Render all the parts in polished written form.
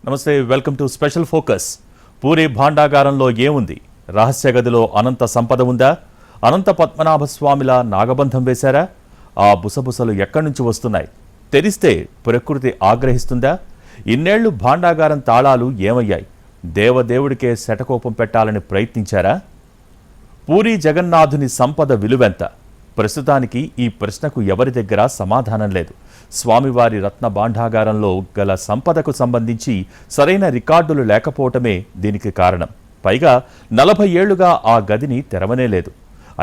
నమస్తే, welcome to special focus. Puri భాండాగారంలో ఏముంది? రహస్య గదిలో అనంత సంపద ఉందా? అనంత పద్మనాభ స్వామిలా నాగబంధం వేశారా? ఆ బుసబుసలు ఎక్కడి నుంచి వస్తున్నాయి? తెరిస్తే ప్రకృతి ఆగ్రహిస్తుందా? ఇన్నేళ్లు భాండాగారం తాళాలు ఏమయ్యాయి? దేవదేవుడికే శటకోపం పెట్టాలని ప్రయత్నించారా? పూరి జగన్నాథుని సంపద విలువెంత? ప్రస్తుతానికి ఈ ప్రశ్నకు ఎవరి దగ్గర సమాధానం లేదు. స్వామివారి రత్న భాండాగారంలో గల సంపదకు సంబంధించి సరైన రికార్డులు లేకపోవటమే దీనికి కారణం. పైగా 40 ఏళ్లుగా ఆ గదిని తెరవనే లేదు.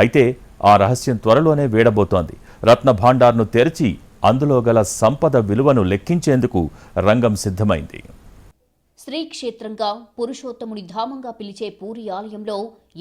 అయితే ఆ రహస్యం త్వరలోనే వీడబోతోంది. రత్న భాండార్ను తెరిచి అందులో గల సంపద విలువను లెక్కించేందుకు రంగం సిద్ధమైంది. శ్రీక్షేత్రంగా పురుషోత్తముని ధామంగా పిలిచే పూరి ఆలయంలో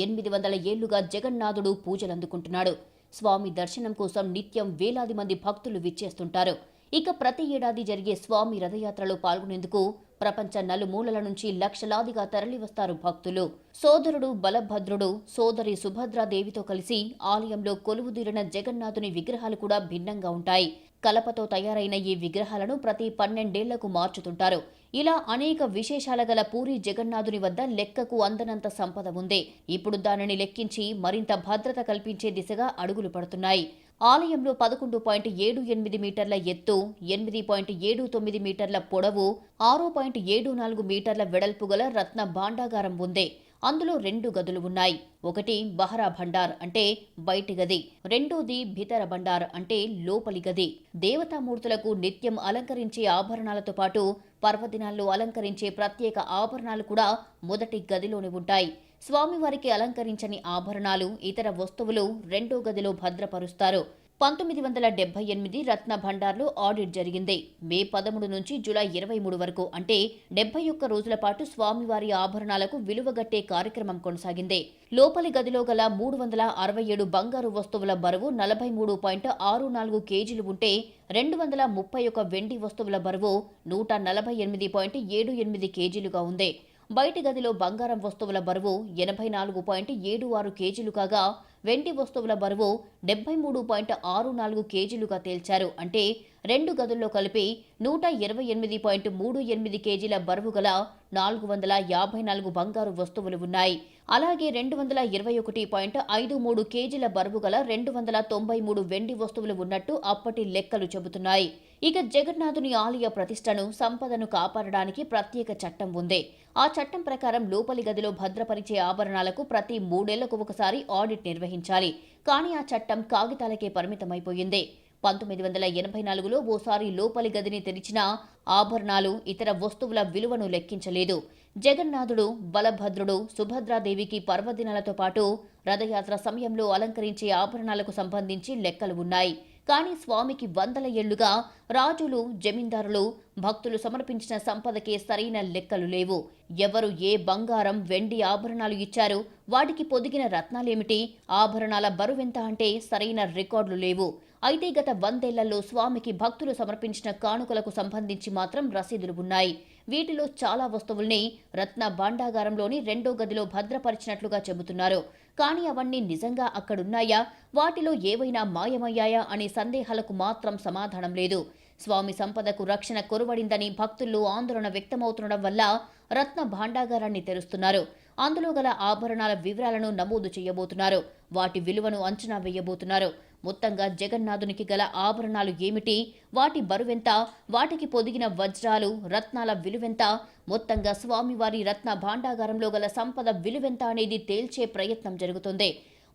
800 ఏళ్లుగా జగన్నాథుడు పూజలందుకుంటున్నాడు. స్వామి దర్శనం కోసం నిత్యం వేలాది మంది భక్తులు విచ్చేస్తుంటారు. ఇక ప్రతి ఏడాది జరిగే స్వామి రథయాత్రలో పాల్గొనేందుకు ప్రపంచ నలుమూలల నుంచి లక్షలాదిగా తరలివస్తారు భక్తులు. సోదరుడు బలభద్రుడు, సోదరి సుభద్రాదేవితో కలిసి ఆలయంలో కొలువుదీరిన జగన్నాథుని విగ్రహాలు కూడా భిన్నంగా ఉంటాయి. కలపతో తయారైన ఈ విగ్రహాలను ప్రతి 12 ఏళ్లకు మార్చుతుంటారు. ఇలా అనేక విశేషాల గల పూరి జగన్నాథుని వద్ద లెక్కకు అందనంత సంపద ఉంది. ఇప్పుడు దానిని లెక్కించి మరింత భద్రత కల్పించే దిశగా అడుగులు పడుతున్నాయి. ఆలయంలో 11.78 మీటర్ల ఎత్తు, 8.79 మీటర్ల పొడవు, 6.74 మీటర్ల వెడల్పు గల రత్న భాండాగారం ఉంది. అందులో 2 గదులు ఉన్నాయి. ఒకటి బహరా భండార్ అంటే బయటి గది, రెండోది భితర భండార్ అంటే లోపలి గది. దేవతామూర్తులకు నిత్యం అలంకరించే ఆభరణాలతో పాటు పర్వదినాల్లో అలంకరించే ప్రత్యేక ఆభరణాలు కూడా మొదటి గదిలోనే ఉంటాయి. స్వామివారికి అలంకరించని ఆభరణాలు, ఇతర వస్తువులు రెండో గదిలో భద్రపరుస్తారు. 1978 రత్న భండార్లో ఆడిట్ జరిగింది. మే 13 నుంచి జూలై 23 వరకు అంటే 71 రోజుల పాటు స్వామివారి ఆభరణాలకు విలువగట్టే కార్యక్రమం కొనసాగింది. లోపలి గదిలో గల 367 బంగారు వస్తువుల బరువు 43.64 కేజీలు ఉంటే 231 వెండి వస్తువుల బరువు 148.78 కేజీలుగా ఉంది. బయటి గదిలో బంగారం వస్తువుల బరువు 84.76 కేజీలు కాగా వెండి వస్తువుల బరువు 73.64 కేజీలుగా తేల్చారు. అంటే 2 గదుల్లో కలిపి 128.38 కేజీల బరువు గల 454 బంగారు వస్తువులు ఉన్నాయి. అలాగే 221.53 కేజీల బరువు గల 293 వెండి వస్తువులు ఉన్నట్టు అప్పటి లెక్కలు చెబుతున్నాయి. ఇక జగన్నాథుని ఆలయ ప్రతిష్టను, సంపదను కాపాడడానికి ప్రత్యేక చట్టం ఉంది. ఆ చట్టం ప్రకారం లోపలి గదిలో భద్రపరిచే ఆభరణాలకు ప్రతి 3 ఏళ్లకు ఒకసారి ఆడిట్ నిర్వహించాలి. కానీ ఆ చట్టం కాగితాలకే పరిమితమైపోయింది. 1984లో ఓసారి లోపలి గదిని తెరిచిన ఆభరణాలు, ఇతర వస్తువుల విలువను లెక్కించలేదు. జగన్నాథుడు, బలభద్రుడు, సుభద్రాదేవికి పర్వదినాలతో పాటు రథయాత్ర సమయంలో అలంకరించే ఆభరణాలకు సంబంధించి లెక్కలు ఉన్నాయి. కానీ స్వామికి 100 ఏళ్లుగా రాజులు, జమీందారులు, భక్తులు సమర్పించిన సంపదకే సరైన లెక్కలు లేవు. ఎవరు ఏ బంగారం, వెండి ఆభరణాలు ఇచ్చారు, వాటికి పొదిగిన రత్నాలేమిటి, ఆభరణాల బరువెంత అంటే సరైన రికార్డులు లేవు. అయితే గత 100 ఏళ్లలో స్వామికి భక్తులు సమర్పించిన కానుకలకు సంబంధించి మాత్రం రసీదులు ఉన్నాయి. వీటిలో చాలా వస్తువుల్ని రత్న భాండాగారంలోని రెండో గదిలో భద్రపరిచినట్లుగా చెబుతున్నారు. కానీ అవన్నీ నిజంగా అక్కడున్నాయా, వాటిలో ఏవైనా మాయమయ్యాయా అనే సందేహాలకు మాత్రం సమాధానం లేదు. స్వామి సంపదకు రక్షణ కొరవడిందని భక్తుల్లో ఆందోళన వ్యక్తమవుతుండడం వల్ల రత్న భాండాగారాన్ని తెరుస్తున్నారు. అందులో గల ఆభరణాల వివరాలను నమోదు చేయబోతున్నారు. వాటి విలువను అంచనా వేయబోతున్నారు. మొత్తంగా జగన్నాథునికి గల ఆభరణాలు ఏమిటి, వాటి బరువెంత, వాటికి పొదిగిన వజ్రాలు, రత్నాల విలువెంత, మొత్తంగా స్వామివారి రత్న భాండాగారంలో గల సంపద విలువెంత అనేది తేల్చే ప్రయత్నం జరుగుతుంది.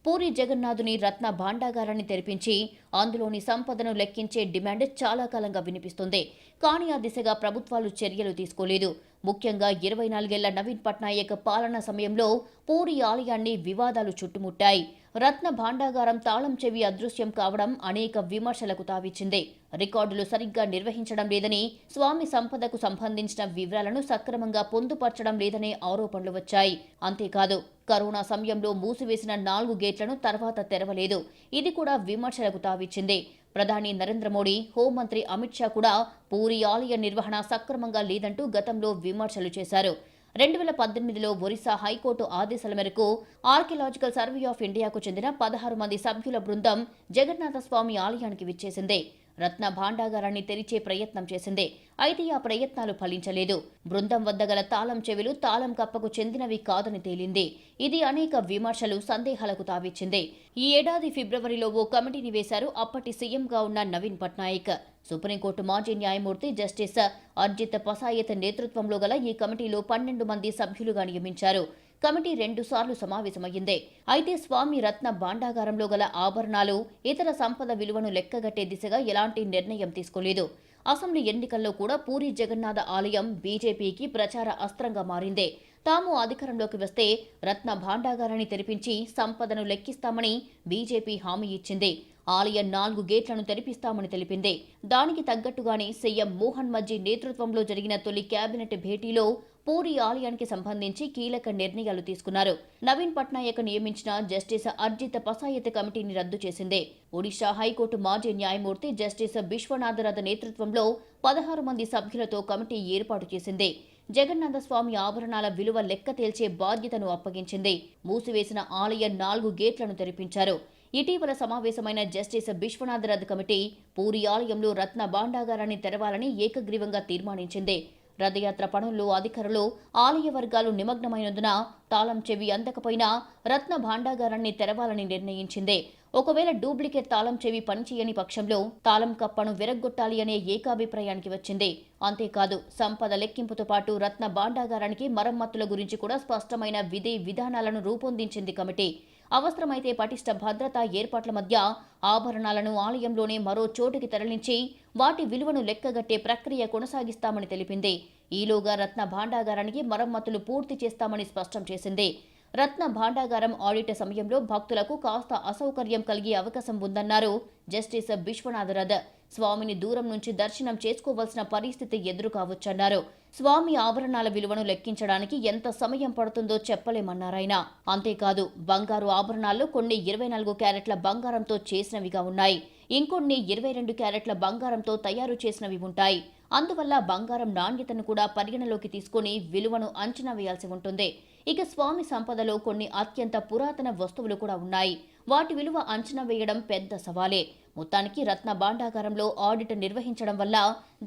పూరి జగన్నాథుని రత్న భాండాగారాన్ని తెరిపించి అందులోని సంపదను లెక్కించే డిమాండ్ చాలా కాలంగా వినిపిస్తుంది. కానీ ఆ దిశగా ప్రభుత్వాలు చర్యలు తీసుకోలేదు. ముఖ్యంగా 24 ఏళ్ల నవీన్ పట్నాయక్ పాలన సమయంలో పూరి ఆలయాన్ని వివాదాలు చుట్టుముట్టాయి. రత్న భాండాగారం తాళం చెవి అదృశ్యం కావడం అనేక విమర్శలకు తావిచ్చింది. రికార్డులు సరిగ్గా నిర్వహించడం లేదని, స్వామి సంపదకు సంబంధించిన వివరాలను సక్రమంగా పొందుపరచడం లేదనే ఆరోపణలు వచ్చాయి. అంతేకాదు, కరోనా సమయంలో మూసివేసిన 4 గేట్లను తర్వాత తెరవలేదు. ఇది కూడా విమర్శలకు తావిచ్చింది. ప్రధాని నరేంద్ర మోడీ, హోంమంత్రి అమిత్ షా కూడా పూరి ఆలయ నిర్వహణ సక్రమంగా లేదంటూ గతంలో విమర్శలు చేశారు. 2018లో ఒరిస్సా హైకోర్టు ఆదేశాల మేరకు ఆర్కియలాజికల్ సర్వే ఆఫ్ ఇండియాకు చెందిన 16 మంది సభ్యుల బృందం జగన్నాథ స్వామి ఆలయానికి విచ్చేసింది. రత్న భాండాగారాన్ని తెరిచే ప్రయత్నం చేసింది. అయితే ఆ ప్రయత్నాలు ఫలించలేదు. బృందం వద్ద గల తాళం చెవిలు తాళం కప్పకు చెందినవి కాదని తేలింది. ఇది అనేక విమర్శలు, సందేహాలకు తావిచ్చింది. ఈ ఏడాది ఫిబ్రవరిలో ఓ కమిటీని వేశారు అప్పటి సీఎంగా ఉన్న నవీన్ పట్నాయక్. సుప్రీంకోర్టు మాజీ న్యాయమూర్తి జస్టిస్ అర్జిత్ పసాయత్ నేతృత్వంలో గల ఈ కమిటీలో 12 మంది సభ్యులుగా నియమించారు. కమిటీ 2 సార్లు సమావేశమయ్యింది. అయితే స్వామి రత్న భాండాగారంలో గల ఆభరణాలు, ఇతర సంపద విలువను లెక్కగట్టే దిశగా ఎలాంటి నిర్ణయం తీసుకోలేదు. అసెంబ్లీ ఎన్నికల్లో కూడా పూరీ జగన్నాథ ఆలయం బీజేపీకి ప్రచార అస్త్రంగా మారింది. తాము అధికారంలోకి వస్తే రత్న భాండాగారాన్ని తెరిపించి సంపదను లెక్కిస్తామని బీజేపీ హామీ ఇచ్చింది. ఆలయం 4 గేట్లను తెరిపిస్తామని తెలిపింది. దానికి తగ్గట్టుగానే సీఎం మోహన్ మజ్జీ నేతృత్వంలో జరిగిన తొలి కేబినెట్ భేటీలో పూరీ ఆలయానికి సంబంధించి కీలక నిర్ణయాలు తీసుకున్నారు. నవీన్ పట్నాయక్ నియమించిన జస్టిస్ అర్జిత్ పసాయత్ కమిటీని రద్దు చేసింది. ఒడిషా హైకోర్టు మాజీ న్యాయమూర్తి జస్టిస్ విశ్వనాథరథ్ నేతృత్వంలో 16 మంది సభ్యులతో కమిటీ ఏర్పాటు చేసింది. జగన్నాథస్వామి ఆభరణాల విలువ లెక్క తేల్చే బాధ్యతను అప్పగించింది. మూసివేసిన ఆలయం 4 గేట్లను తెరిపించారు. ఇటీవల సమావేశమైన జస్టిస్ విశ్వనాథరథ్ కమిటీ పూరీ ఆలయంలో రత్న భాండాగారాన్ని తెరవాలని ఏకగ్రీవంగా తీర్మానించింది. రథయాత్ర పనుల్లో అధికారులు, ఆలయ వర్గాలు నిమగ్నమైనందున తాళం చెవి అందకపోయినా రత్న భాండాగారాన్ని తెరవాలని నిర్ణయించింది. ఒకవేళ డూప్లికేట్ తాళం చెవి పనిచేయని పక్షంలో తాళం కప్పను విరగ్గొట్టాలి అనే ఏకాభిప్రాయానికి వచ్చింది. అంతేకాదు, సంపద లెక్కింపుతో పాటు రత్న భాండాగారానికి మరమ్మతుల గురించి కూడా స్పష్టమైన విధి విధానాలను రూపొందించింది కమిటీ. అవసరమైతే పటిష్ట భద్రతా ఏర్పాట్ల మధ్య ఆభరణాలను ఆలయంలోనే మరో చోటుకి తరలించి వాటి విలువను లెక్కగట్టే ప్రక్రియ కొనసాగిస్తామని తెలిపింది. ఈలోగా రత్న భాండాగారానికి మరమ్మతులు పూర్తి చేస్తామని స్పష్టం చేసింది. రత్న భాండాగారం ఆడిట్ సమయంలో భక్తులకు కాస్త అసౌకర్యం కలిగే అవకాశం ఉందన్నారు జస్టిస్ విశ్వనాథరథ్. స్వామిని దూరం నుంచి దర్శనం చేసుకోవాల్సిన పరిస్థితి ఎదురు కావచ్చన్నారు. స్వామి ఆభరణాల విలువను లెక్కించడానికి ఎంత సమయం పడుతుందో చెప్పలేమన్నారాయన. అంతేకాదు, బంగారు ఆభరణాల్లో కొన్ని 24 క్యారెట్ల బంగారంతో చేసినవిగా ఉన్నాయి. ఇంకొన్ని 22 క్యారెట్ల బంగారంతో తయారు చేసినవి ఉంటాయి. అందువల్ల బంగారం నాణ్యతను కూడా పరిగణలోకి తీసుకుని విలువను అంచనా వేయాల్సి ఉంటుంది. ఇక స్వామి సంపదలో కొన్ని అత్యంత పురాతన వస్తువులు కూడా ఉన్నాయి. వాటి విలువ అంచనా వేయడం పెద్ద సవాలే. మొత్తానికి రత్న భాండాగారంలో ఆడిట్ నిర్వహించడం వల్ల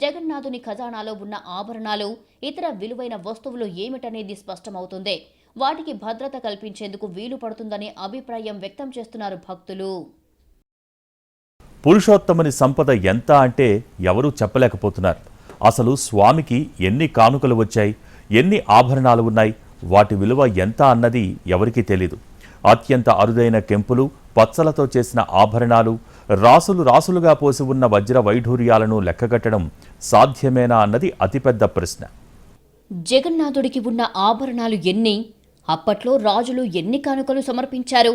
జగన్నాథుని ఖజానాలో ఉన్న ఆభరణాలు, ఇతర విలువైన వస్తువులు ఏమిటనేది స్పష్టమవుతుంది. వాటికి భద్రత కల్పించేందుకు వీలు పడుతుందనే అభిప్రాయం వ్యక్తం చేస్తున్నారు భక్తులు. పురుషోత్తముని సంపద ఎంత అంటే ఎవరూ చెప్పలేకపోతున్నారు. అసలు స్వామికి ఎన్ని కానుకలు వచ్చాయి, ఎన్ని ఆభరణాలు ఉన్నాయి, వాటి విలువ ఎంత అన్నది ఎవరికీ తెలీదు. అత్యంత అరుదైన కెంపులు, పచ్చలతో చేసిన ఆభరణాలు, రాసులు రాసులుగా పోసి ఉన్న వజ్ర వైఢూర్యాలను లెక్కగట్టడం సాధ్యమేనా అన్నది అతిపెద్ద ప్రశ్న. జగన్నాథుడికి ఉన్న ఆభరణాలు ఎన్ని? అప్పట్లో రాజులు ఎన్ని కానుకలు సమర్పించారు?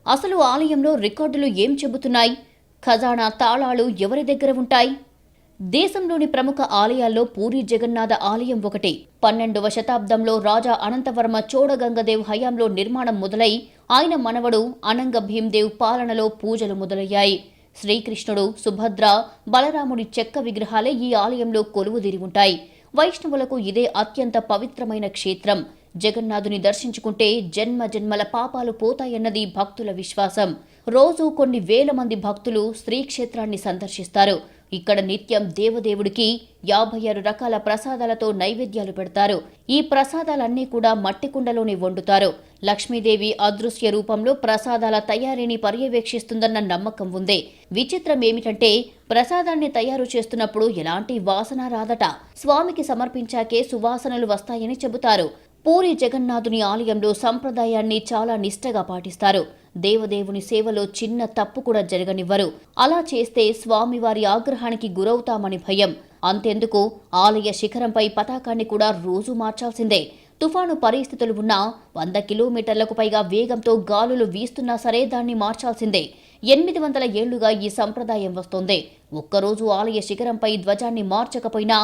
అసలు ఆలయంలో రికార్డులు ఏం చెబుతున్నాయి? ఖజానా తాళాలు ఎవరి దగ్గర ఉంటాయి? దేశంలోని ప్రముఖ ఆలయాల్లో పూరీ జగన్నాథ ఆలయం ఒకటి. 12వ శతాబ్దంలో రాజా అనంతవర్మ చోడగంగదేవ్ హయాంలో నిర్మాణం మొదలై ఆయన మనవడు అనంగ భీమ్దేవ్ పాలనలో పూజలు మొదలయ్యాయి. శ్రీకృష్ణుడు, సుభద్ర, బలరాముడి చెక్క విగ్రహాలే ఈ ఆలయంలో కొలువుదీరి ఉంటాయి. వైష్ణవులకు ఇదే అత్యంత పవిత్రమైన క్షేత్రం. జగన్నాథుని దర్శించుకుంటే జన్మ జన్మల పాపాలు పోతాయన్నది భక్తుల విశ్వాసం. రోజు కొన్ని వేల మంది భక్తులు శ్రీక్షేత్రాన్ని సందర్శిస్తారు. ఇక్కడ నిత్యం దేవదేవుడికి 56 రకాల ప్రసాదాలతో నైవేద్యాలు పెడతారు. ఈ ప్రసాదాలన్నీ కూడా మట్టి కుండలోనే వండుతారు. లక్ష్మీదేవి అదృశ్య రూపంలో ప్రసాదాల తయారీని పర్యవేక్షిస్తుందన్న నమ్మకం ఉంది. విచిత్రం ఏమిటంటే ప్రసాదాన్ని తయారు చేస్తున్నప్పుడు ఎలాంటి వాసన రాదట. స్వామికి సమర్పించాకే సువాసనలు వస్తాయని చెబుతారు. పూరీ జగన్నాథుని ఆలయంలో సంప్రదాయాన్ని చాలా నిష్టగా పాటిస్తారు. దేవదేవుని సేవలో చిన్న తప్పు కూడా జరగనివ్వరు. అలా చేస్తే స్వామివారి ఆగ్రహానికి గురవుతామని భయం. అంతెందుకు, ఆలయ శిఖరంపై పతాకాన్ని కూడా రోజు మార్చాల్సిందే. తుఫాను పరిస్థితులు ఉన్నా 100 కిలోమీటర్లకు పైగా వేగంతో గాలులు వీస్తున్నా సరే దాన్ని మార్చాల్సిందే. 800 ఏళ్లుగా ఈ సంప్రదాయం వస్తోంది. ఒక్కరోజు ఆలయ శిఖరంపై ధ్వజాన్ని మార్చకపోయినా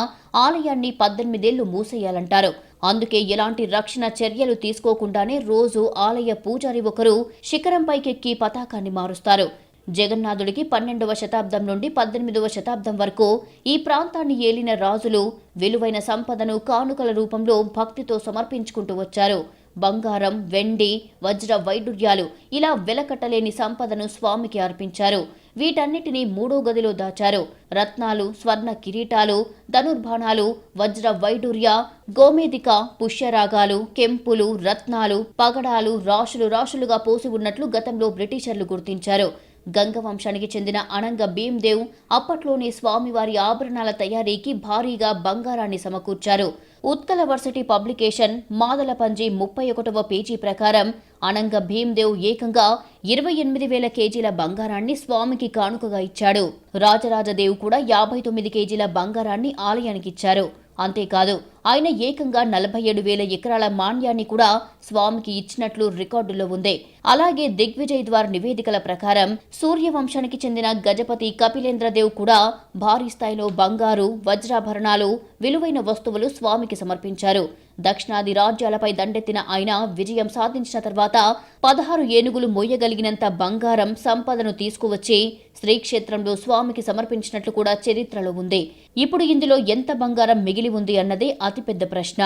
ఆలయాన్ని 18 ఏళ్లు మూసేయాలంటారు. అందుకే ఎలాంటి రక్షణ చర్యలు తీసుకోకుండానే రోజు ఆలయ పూజారి ఒకరు శిఖరంపైకెక్కి పతాకాన్ని మారుస్తారు. జగన్నాథుడికి 12వ శతాబ్దం నుండి 18వ శతాబ్దం వరకు ఈ ప్రాంతాన్ని ఏలిన రాజులు విలువైన సంపదను కానుకల రూపంలో భక్తితో సమర్పించుకుంటూ వచ్చారు. బంగారం, వెండి, వజ్ర వైడూర్యాలు ఇలా వెలకట్టలేని సంపదను స్వామికి అర్పించారు. వీటన్నిటినీ మూడో గదిలో దాచారు. రత్నాలు, స్వర్ణ కిరీటాలు, ధనుర్బాణాలు, వజ్ర వైడూర్య, గోమేదిక, పుష్యరాగాలు, కెంపులు, రత్నాలు, పగడాలు రాశులు రాశులుగా పోసి ఉన్నట్లు గతంలో బ్రిటిషర్లు గుర్తించారు. గంగ వంశానికి చెందిన అనంగ భీమ్దేవ్ అప్పట్లోనే స్వామివారి ఆభరణాల తయారీకి భారీగా బంగారాన్ని సమకూర్చారు. ఉత్కల వర్సిటీ పబ్లికేషన్ మాదలపంజి 31వ పేజీ ప్రకారం అనంగ భీమ్దేవ్ ఏకంగా 28,000 కేజీల బంగారాన్ని స్వామికి కానుకగా ఇచ్చాడు. రాజరాజదేవ్ కూడా 59 కేజీల బంగారాన్ని ఆలయానికిచ్చారు. అంతేకాదు ఆయన ఏకంగా 47,000 ఎకరాల మాన్యాన్ని కూడా స్వామికి ఇచ్చినట్లు రికార్డుల్లో ఉంది. అలాగే దిగ్విజయ్ ద్వార్ నివేదికల ప్రకారం సూర్యవంశానికి చెందిన గజపతి కపిలేంద్రదేవ్ కూడా భారీ స్థాయిలో బంగారు, వజ్రాభరణాలు, విలువైన వస్తువులు స్వామికి సమర్పించారు. దక్షిణాది రాజ్యాలపై దండెత్తిన ఆయన విజయం సాధించిన తర్వాత 16 ఏనుగులు మోయగలిగినంత బంగారం సంపదను తీసుకువచ్చి శ్రీక్షేత్రంలో స్వామికి సమర్పించినట్లు కూడా చరిత్రలో ఉంది. ఇప్పుడు ఇందులో ఎంత బంగారం మిగిలి ఉంది అన్నదే అతిపెద్ద ప్రశ్న.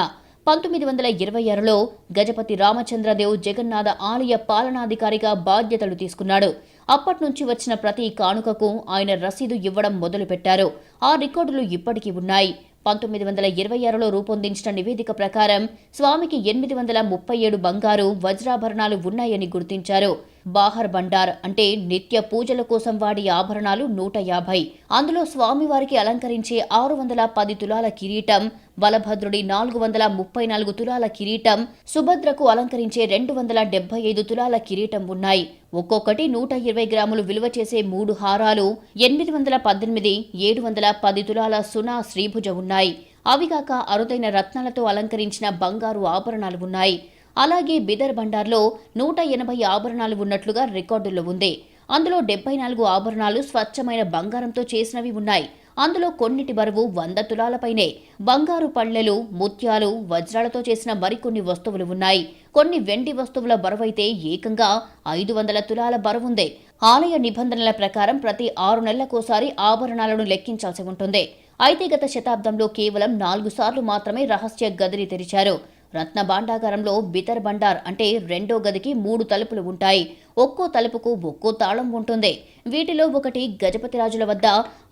1926లో గజపతి రామచంద్రదేవ్ జగన్నాథ ఆలయ పాలనాధికారిగా బాధ్యతలు తీసుకున్నాడు. అప్పట్నుంచి వచ్చిన ప్రతి కానుకకు ఆయన రసీదు ఇవ్వడం మొదలుపెట్టారు. ఆ రికార్డులు ఇప్పటికీ ఉన్నాయి. 1926లో రూపొందించిన నివేదిక ప్రకారం స్వామికి 837 బంగారు, వజ్రాభరణాలు ఉన్నాయని గుర్తించారు. బాహర్ బండార్ అంటే నిత్య పూజల కోసం వాడే ఆభరణాలు 150. అందులో స్వామివారికి అలంకరించే 610 తులాల కిరీటం, బలభద్రుడి 434 తులాల కిరీటం, సుభద్రకు అలంకరించే 275 తులాల కిరీటం ఉన్నాయి. ఒక్కొక్కటి 120 గ్రాములు విలువ చేసే 3 హారాలు, 818, 710 తులాల సునా శ్రీభుజ ఉన్నాయి. అవిగాక అరుదైన రత్నాలతో అలంకరించిన బంగారు ఆభరణాలు ఉన్నాయి. అలాగే బిదర్ బండార్లో 180 ఆభరణాలు ఉన్నట్లుగా రికార్డుల్లో ఉంది. అందులో 74 ఆభరణాలు స్వచ్ఛమైన బంగారంతో చేసినవి ఉన్నాయి. అందులో కొన్నిటి బరువు 100 తులాలపైనే. బంగారు పళ్ళెలు, ముత్యాలు, వజ్రాలతో చేసిన మరికొన్ని వస్తువులు ఉన్నాయి. కొన్ని వెండి వస్తువుల బరువైతే ఏకంగా 500 తులాల బరువుంది. ఆలయ నిబంధనల ప్రకారం ప్రతి 6 నెలలకోసారి ఆభరణాలను లెక్కించాల్సి ఉంటుంది. అయితే గత శతాబ్దంలో కేవలం 4 సార్లు మాత్రమే రహస్య గదిని తెరిచారు. రత్న భాండాగారంలో బితర్ బండార్ అంటే రెండో గదికి 3 తలుపులు ఉంటాయి. ఒక్కో తలుపుకు ఒక్కో తాళం ఉంటుంది. వీటిలో ఒకటి గజపతిరాజుల వద్ద,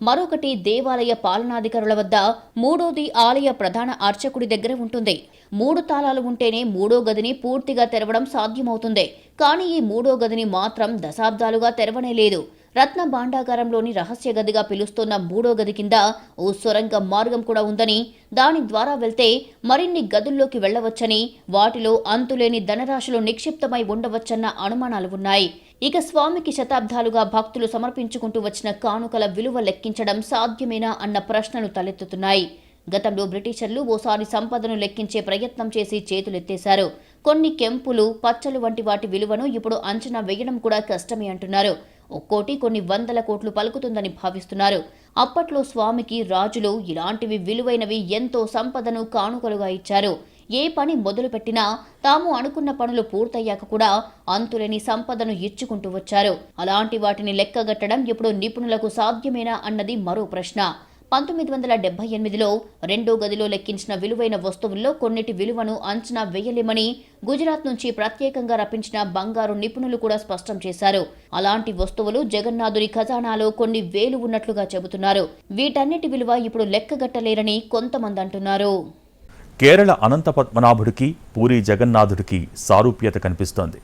మరొకటి దేవాలయ పాలనాధికారుల వద్ద, మూడోది ఆలయ ప్రధాన అర్చకుడి దగ్గర ఉంటుంది. 3 తాళాలు ఉంటేనే మూడో గదిని పూర్తిగా తెరవడం సాధ్యమవుతుంది. కానీ ఈ మూడో గదిని మాత్రం దశాబ్దాలుగా తెరవనే లేదు. రత్న భాండాగారంలోని రహస్య గదిగా పిలుస్తున్న మూడో గది కింద ఓ సొరంగ మార్గం కూడా ఉందని, దాని ద్వారా వెళ్తే మరిన్ని గదుల్లోకి వెళ్లవచ్చని, వాటిలో అంతులేని ధనరాశులు నిక్షిప్తమై ఉండవచ్చన్న అనుమానాలు ఉన్నాయి. ఇక స్వామికి శతాబ్దాలుగా భక్తులు సమర్పించుకుంటూ వచ్చిన కానుకల విలువ లెక్కించడం సాధ్యమేనా అన్న ప్రశ్నలు తలెత్తుతున్నాయి. గతంలో బ్రిటిషర్లు ఓసారి సంపదను లెక్కించే ప్రయత్నం చేసి చేతులెత్తేశారు. కొన్ని కెంపులు, పచ్చలు వంటి వాటి విలువను ఇప్పుడు అంచనా వేయడం కూడా కష్టమే అంటున్నారు. ఒక్కోటి కొన్ని 100 కోట్లు పలుకుతుందని భావిస్తున్నారు. అప్పట్లో స్వామికి రాజులు ఇలాంటివి విలువైనవి ఎంతో సంపదను కానుకలుగా ఇచ్చారు. ఏ పని మొదలుపెట్టినా తాము అనుకున్న పనులు పూర్తయ్యాక కూడా అంతులేని సంపదను ఇచ్చుకుంటూ వచ్చారు. అలాంటి వాటిని లెక్కగట్టడం ఇప్పుడు నిపుణులకు సాధ్యమేనా అన్నది మరో ప్రశ్న. 1978లో రెండో గదిలో లెక్కించిన విలువైన వస్తువుల్లో కొన్నిటి విలువను అంచనా వేయలేమని గుజరాత్ నుంచి ప్రత్యేకంగా రప్పించిన బంగారు నిపుణులు కూడా స్పష్టం చేశారు. అలాంటి వస్తువులు జగన్నాథుని ఖజానాలో కొన్ని వేలు ఉన్నట్లుగా చెబుతున్నారు. వీటన్నిటి విలువ ఇప్పుడు లెక్కగట్టలేరని కొంతమంది అంటున్నారు. కేరళ అనంత పద్మనాభుడికి, పూరి జగన్నాథుడికి సారూప్యత కనిపిస్తోంది.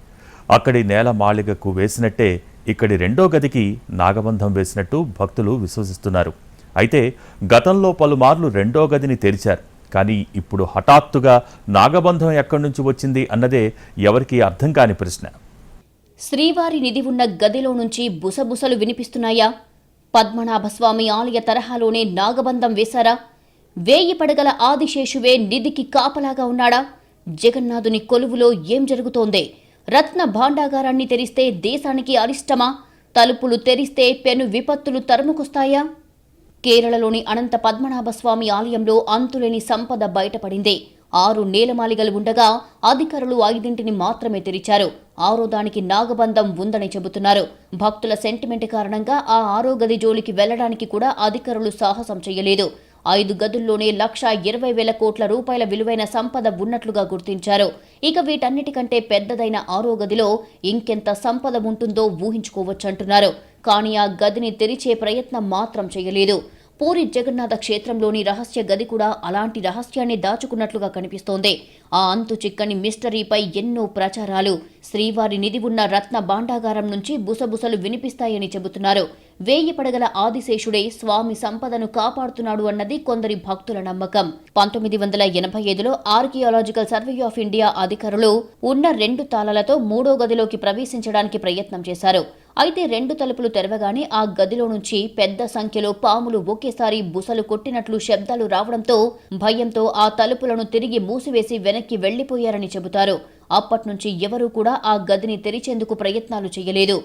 అక్కడి నేల మాళిగకు వేసినట్టే ఇక్కడి రెండో గదికి నాగబంధం వేసినట్టు భక్తులు విశ్వసిస్తున్నారు. అయితే గతంలో పలుమార్లు రెండో గదిని తెరిచారు. కానీ ఇప్పుడు హఠాత్తుగా నాగబంధం ఎక్కడి నుంచి వచ్చింది అన్నదే ఎవరికీ అర్థం కాని ప్రశ్న. శ్రీవారి నిధి ఉన్న గదిలో నుంచి బుసబుసలు వినిపిస్తున్నాయా? పద్మనాభస్వామి ఆలయ తరహాలోనే నాగబంధం వేశారా? 1000 పడగల ఆదిశేషువే నిధికి కాపలాగా ఉన్నాడా? జగన్నాథుని కొలువులో ఏం జరుగుతోంది? రత్న భాండాగారాన్ని తెరిస్తే దేశానికి అరిష్టమా? తలుపులు తెరిస్తే పెను విపత్తులు తరుముకొస్తాయా? కేరళలోని అనంత పద్మనాభస్వామి ఆలయంలో అంతులేని సంపద బయటపడింది. 6 నేలమాలిగలు ఉండగా అధికారులు 5 మాత్రమే తెరిచారు. 6వ దానికి నాగబంధం ఉందని చెబుతున్నారు. భక్తుల సెంటిమెంట్ కారణంగా ఆ 6వ గది జోలికి వెళ్లడానికి కూడా అధికారులు సాహసం చేయలేదు. 5 గదుల్లోనే 1,20,000 కోట్ల రూపాయల విలువైన సంపద ఉన్నట్లుగా గుర్తించారు. ఇక వీటన్నిటికంటే పెద్దదైన 6వ గదిలో ఇంకెంత సంపద ఉంటుందో ఊహించుకోవచ్చంటున్నారు. కానీ ఆ గదిని తెరిచే ప్రయత్నం మాత్రం చేయలేదు. పూరి జగన్నాథ క్షేత్రంలోని రహస్య గది కూడా అలాంటి రహస్యాన్ని దాచుకున్నట్లుగా కనిపిస్తోంది. ఆ అంతు చిక్కని మిస్టరీపై ఎన్నో ప్రచారాలు. శ్రీవారి నిధి ఉన్న రత్న భాండాగారం నుంచి బుసబుసలు వినిపిస్తాయని చెబుతున్నారు. 1000 పడగల ఆదిశేషుడే స్వామి సంపదను కాపాడుతున్నాడు అన్నది కొందరి భక్తుల నమ్మకం. 1985లో ఆర్కియాలజికల్ సర్వే ఆఫ్ ఇండియా అధికారులు ఉన్న 2 తాళాలతో 3వ గదిలోకి ప్రవేశించడానికి ప్రయత్నం చేశారు. అయితే 2 తలుపులు తెరవగానే ఆ గదిలో నుంచి పెద్ద సంఖ్యలో పాములు ఒకేసారి బుసలు కొట్టినట్లు శబ్దాలు రావడంతో భయంతో ఆ తలుపులను తిరిగి మూసివేసి వెనక్కి వెళ్లిపోయారని చెబుతారు. అప్పట్నుంచి ఎవరూ కూడా ఆ గదిని తెరిచేందుకు ప్రయత్నాలు చేయలేదు.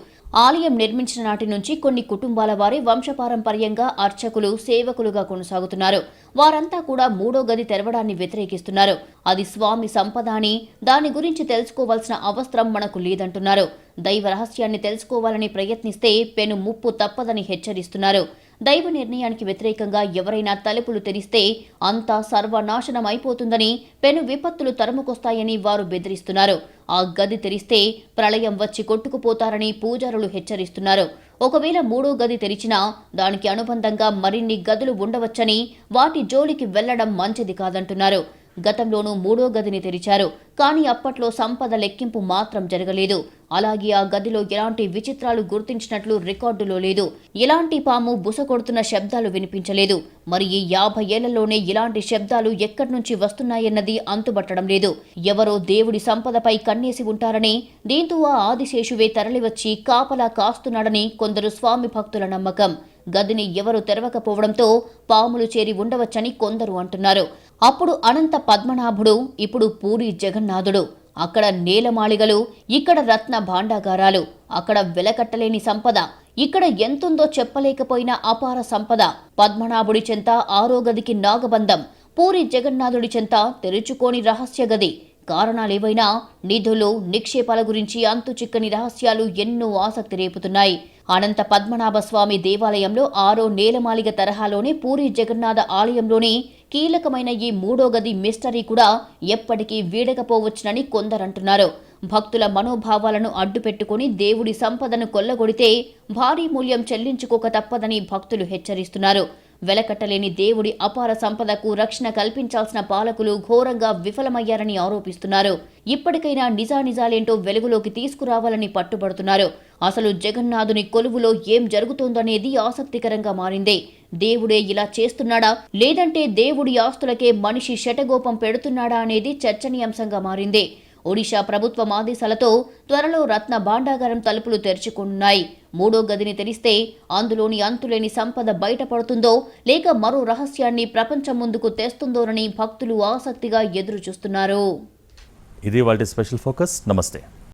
ఆలయం నిర్మించిన నాటి నుంచి కొన్ని కుటుంబాల వారి వంశపారంపర్యంగా అర్చకులు, సేవకులుగా కొనసాగుతున్నారు. వారంతా కూడా 3వ గది తెరవడాన్ని వ్యతిరేకిస్తున్నారు. అది స్వామి సంపద అని, దాని గురించి తెలుసుకోవాల్సిన అవసరం మనకు లేదంటున్నారు. దైవ రహస్యాన్ని తెలుసుకోవాలని ప్రయత్నిస్తే పెను ముప్పు తప్పదని హెచ్చరిస్తున్నారు. దైవ నిర్ణయానికి వ్యతిరేకంగా ఎవరైనా తలుపులు తెరిస్తే అంతా సర్వనాశనం అయిపోతుందని, పెను విపత్తులు తరుముకొస్తాయని వారు బెదిరిస్తున్నారు. ఆ గది తెరిస్తే ప్రళయం వచ్చి కొట్టుకుపోతారని పూజారులు హెచ్చరిస్తున్నారు. ఒకవేళ 3వ గది తెరిచినా దానికి అనుబంధంగా మరిన్ని గదులు ఉండవచ్చని, వాటి జోలికి వెళ్లడం మంచిది కాదంటున్నారు. గతంలోనూ 3వ గదిని తెరిచారు. కానీ అప్పట్లో సంపద లెక్కింపు మాత్రం జరగలేదు. అలాగే ఆ గదిలో ఎలాంటి విచిత్రాలు గుర్తించినట్లు రికార్డులో లేదు. ఎలాంటి పాము బుస కొడుతున్న శబ్దాలు వినిపించలేదు. మరి ఈ 50 ఏళ్లలోనే ఇలాంటి శబ్దాలు ఎక్కడి నుంచి వస్తున్నాయన్నది అంతుబట్టడం లేదు. ఎవరో దేవుడి సంపదపై కన్నేసి ఉంటారని, దీంతో ఆ ఆదిశేషువే తరలివచ్చి కాపలా కాస్తున్నాడని కొందరు స్వామి భక్తుల నమ్మకం. గదిని ఎవరు తెరవకపోవడంతో పాములు చేరి ఉండవచ్చని కొందరు అంటున్నారు. అప్పుడు అనంత పద్మనాభుడు, ఇప్పుడు పూరి జగన్నాథుడు. అక్కడ నేలమాళిగలు, ఇక్కడ రత్న భాండాగారాలు, అక్కడ వెలకట్టలేని సంపద, ఇక్కడ ఎంతుందో చెప్పలేకపోయిన అపార సంపద. పద్మనాభుడి చెంత 6వ గదికి నాగబంధం, పూరి జగన్నాథుడి చెంత తెరుచుకోని రహస్య గది. కారణాలేవైనా నిధులు, నిక్షేపాల గురించి అంతు చిక్కని రహస్యాలు ఎన్నో ఆసక్తి రేపుతున్నాయి. అనంత పద్మనాభ స్వామి దేవాలయంలో 6వ నేలమాళిగ తరహాలోనే పూరి జగన్నాథ ఆలయంలోని కీలకమైన ఈ 3వ గది మిస్టరీ కూడా ఎప్పటికీ వీడకపోవచ్చునని కొందరంటున్నారు. భక్తుల మనోభావాలను అడ్డుపెట్టుకుని దేవుడి సంపదను కొల్లగొడితే భారీ మూల్యం చెల్లించుకోక తప్పదని భక్తులు హెచ్చరిస్తున్నారు. వెలకట్టలేని దేవుడి అపార సంపదకు రక్షణ కల్పించాల్సిన పాలకులు ఘోరంగా విఫలమయ్యారని ఆరోపిస్తున్నారు. ఇప్పటికైనా నిజానిజాలేంటో వెలుగులోకి తీసుకురావాలని పట్టుబడుతున్నారు. అసలు జగన్నాథుని కొలువులో ఏం జరుగుతోందనేది ఆసక్తికరంగా మారింది. దేవుడే ఇలా చేస్తున్నాడా, లేదంటే దేవుడి ఆస్తులకే మనిషి శటగోపం పెడుతున్నాడా అనేది చర్చనీయాంశంగా మారింది. ఒడిషా ప్రభుత్వం ఆదేశాలతో త్వరలో రత్న భాండాగారం తలుపులు తెరుచుకున్నాయి. 3వ గదిని తెరిస్తే అందులోని అంతులేని సంపద బయటపడుతుందో, లేక మరో రహస్యాన్ని ప్రపంచం ముందుకు తెస్తుందోనని భక్తులు ఆసక్తిగా ఎదురు చూస్తున్నారు. ఇది వాళ్ళ స్పెషల్ ఫోకస్. నమస్తే.